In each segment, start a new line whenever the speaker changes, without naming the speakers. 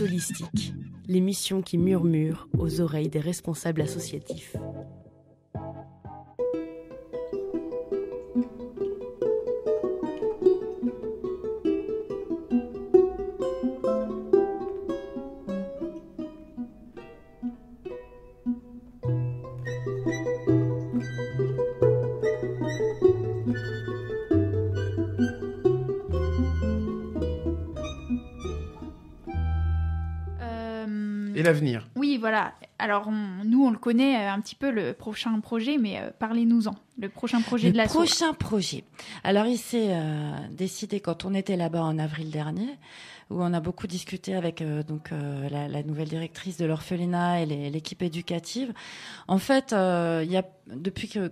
Holistique, l'émission qui murmure aux oreilles des responsables associatifs.
Et l'avenir.
Oui, voilà. Alors, nous, on le connaît un petit peu, le prochain projet, mais parlez-nous-en. Le prochain projet de l'asso.
Le prochain projet. Alors, il s'est décidé quand on était là-bas en avril dernier, où on a beaucoup discuté avec la nouvelle directrice de l'orphelinat et l'équipe éducative. En fait, depuis qu'il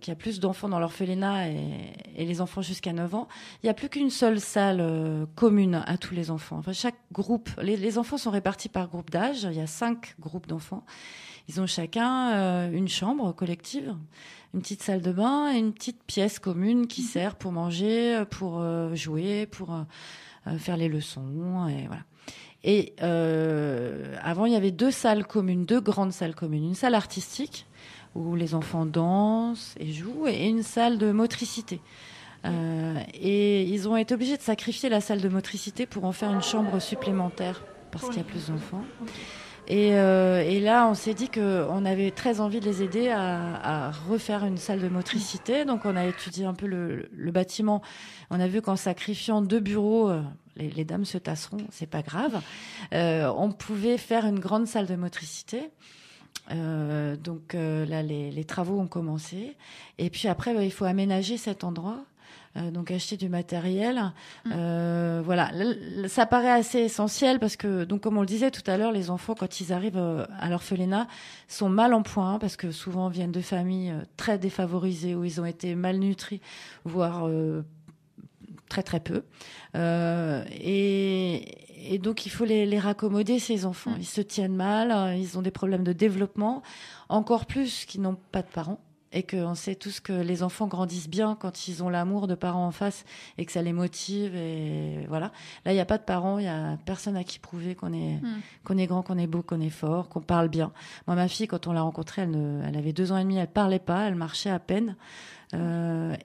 y a plus d'enfants dans l'orphelinat et les enfants jusqu'à 9 ans, il n'y a plus qu'une seule salle commune à tous les enfants. Enfin, chaque groupe, les enfants sont répartis par groupe d'âge. Il y a 5 groupes d'enfants. Ils ont chacun une chambre collective, une petite salle de bain et une petite pièce commune qui sert pour manger, pour jouer, pour faire les leçons, et voilà. Et avant, il y avait 2 salles communes, 2 grandes salles communes. Une salle artistique, où les enfants dansent et jouent, et une salle de motricité. Et ils ont été obligés de sacrifier la salle de motricité pour en faire une chambre supplémentaire, parce qu'il y a plus d'enfants. Et là, on s'est dit qu'on avait très envie de les aider à refaire une salle de motricité. Donc, on a étudié un peu le bâtiment. On a vu qu'en sacrifiant 2 bureaux, les dames se tasseront, c'est pas grave. On pouvait faire une grande salle de motricité. Donc là, les travaux ont commencé. Et puis après, il faut aménager cet endroit. Donc acheter du matériel, voilà, ça paraît assez essentiel parce que, donc comme on le disait tout à l'heure, les enfants quand ils arrivent à l'orphelinat sont mal en point parce que souvent viennent de familles très défavorisées où ils ont été malnutris, voire très très peu, et donc il faut les raccommoder, ces enfants. Ils se tiennent mal, ils ont des problèmes de développement, encore plus qu'ils n'ont pas de parents. Et qu'on sait tous que les enfants grandissent bien quand ils ont l'amour de parents en face et que ça les motive, et voilà. Là, il n'y a pas de parents, il n'y a personne à qui prouver qu'on est grand, qu'on est beau, qu'on est fort, qu'on parle bien. Moi, ma fille, quand on l'a rencontrée, elle avait 2 ans et demi, elle parlait pas, elle marchait à peine.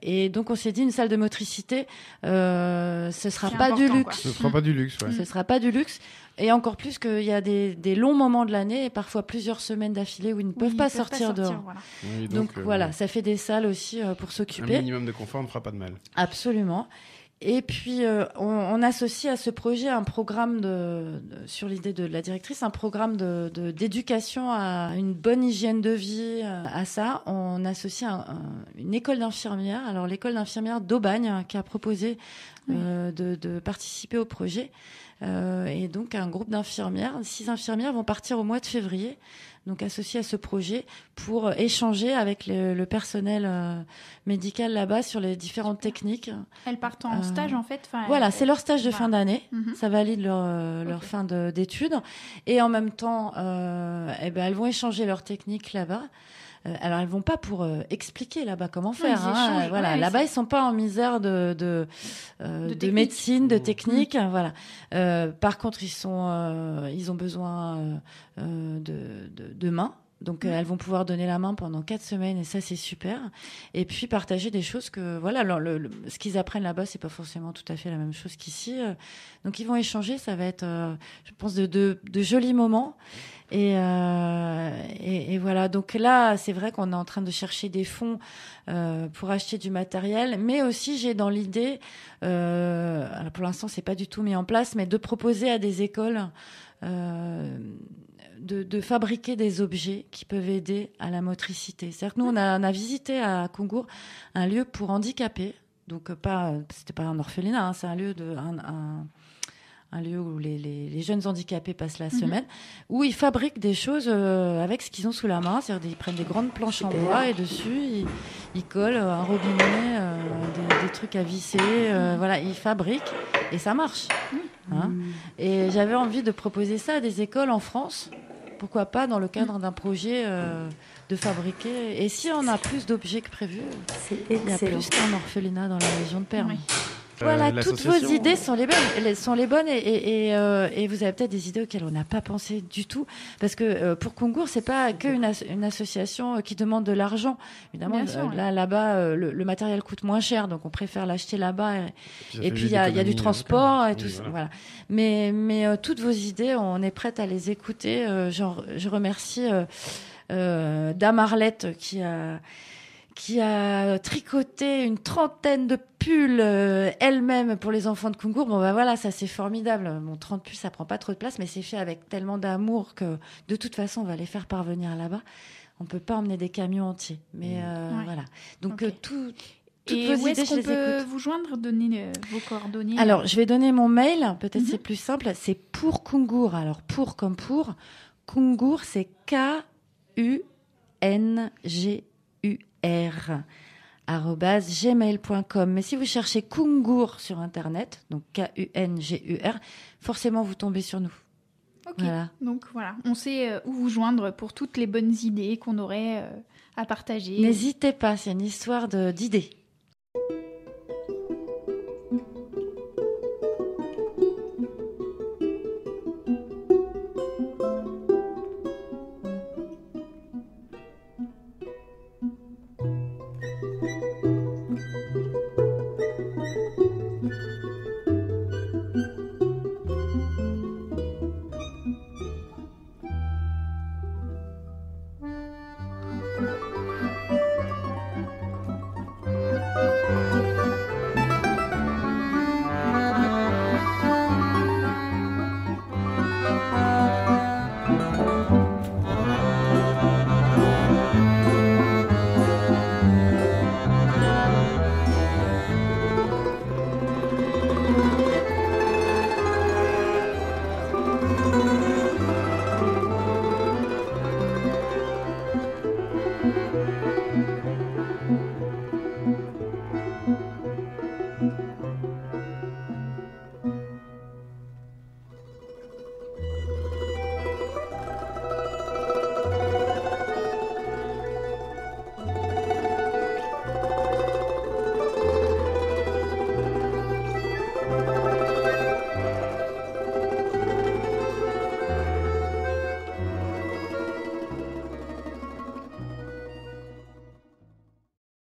Et donc on s'est dit, une salle de motricité, ce sera pas du luxe.
Ce sera pas du luxe, ouais.
Ce sera pas du luxe. Et encore plus qu'il y a des longs moments de l'année et parfois plusieurs semaines d'affilée où ils ne peuvent pas sortir dehors.
Voilà.
Oui,
donc voilà, ça fait des salles aussi pour s'occuper.
Un minimum de confort ne fera pas de mal.
Absolument. Et puis, on associe à ce projet un programme sur l'idée de la directrice, un programme d'éducation à une bonne hygiène de vie. À ça, on associe une école d'infirmières. Alors, l'école d'infirmières d'Aubagne qui a proposé de participer au projet. Et donc, un groupe d'infirmières, 6 infirmières vont partir au mois de février, donc associées à ce projet, pour échanger avec le personnel médical là-bas sur les différentes techniques.
Elles partent en stage, en fait.
Voilà, c'est leur stage de fin d'année. Ça valide leur fin d'études. Et en même temps, elles vont échanger leurs techniques là-bas. Alors, elles vont pas pour expliquer là-bas comment faire. Voilà, là-bas, ils sont pas en misère de médecine, de technique. Voilà. Par contre, ils ont besoin de mains. Donc, elles vont pouvoir donner la main pendant 4 semaines, et ça, c'est super. Et puis, partager des choses que, voilà, ce qu'ils apprennent là-bas, c'est pas forcément tout à fait la même chose qu'ici. Donc, ils vont échanger. Ça va être, je pense, de jolis moments. Et voilà. Donc là, c'est vrai qu'on est en train de chercher des fonds pour acheter du matériel, mais aussi j'ai dans l'idée, alors pour l'instant c'est pas du tout mis en place, mais de proposer à des écoles de fabriquer des objets qui peuvent aider à la motricité. C'est-à-dire que nous on a visité à Congour un lieu pour handicapés, donc c'était pas un orphelinat, c'est un lieu un lieu où les jeunes handicapés passent la semaine, où ils fabriquent des choses avec ce qu'ils ont sous la main. C'est-à-dire qu'ils prennent des grandes planches en bois et dessus, ils collent un robinet, des trucs à visser. Voilà, ils fabriquent et ça marche. hein. Et j'avais envie de proposer ça à des écoles en France. Pourquoi pas dans le cadre d'un projet de fabriquer. Et si on a plus d'objets que prévu,
C'est
il y a
excellent.
plus qu'un orphelinat dans la région de Perm.
Oui.
Voilà, toutes vos
l'association-
idées sont les bonnes et vous avez peut-être des idées auxquelles on n'a pas pensé du tout. Parce que pour Kungur, c'est pas qu'une une association qui demande de l'argent. Évidemment,
Bien sûr, ouais.
là-bas, le matériel coûte moins cher, donc on préfère l'acheter là-bas.
ça
Et
fait
puis
des
il y a
économies,
du transport et
oui,
tout ça.
voilà.
Voilà. Mais toutes vos idées, on est prête à les écouter. Je remercie Dame Arlette qui a tricoté une trentaine de pulls elle-même pour les enfants de Kungur. Bon, bah voilà, ça c'est formidable. Bon, 30 pulls, ça prend pas trop de place, mais c'est fait avec tellement d'amour que de toute façon, on va les faire parvenir là-bas. On peut pas emmener des camions entiers. Mais
Ouais.
voilà. Donc,
Ok.
toutes
Et
vos
où
idées,
est-ce
je
qu'on
les
peut
écoute.
vous joindre, donner vos coordonnées?
Alors, je vais donner mon mail. Peut-être
Mhm.
c'est plus simple. C'est pour Kungur. Alors, pour comme pour. Kungur, c'est KUNGUR @gmail.com. Mais si vous cherchez Kungur sur Internet, donc KUNGUR, forcément vous tombez sur nous.
Ok.
Voilà.
Donc voilà, on sait où vous joindre pour toutes les bonnes idées qu'on aurait à partager.
N'hésitez pas, c'est une histoire d'idées.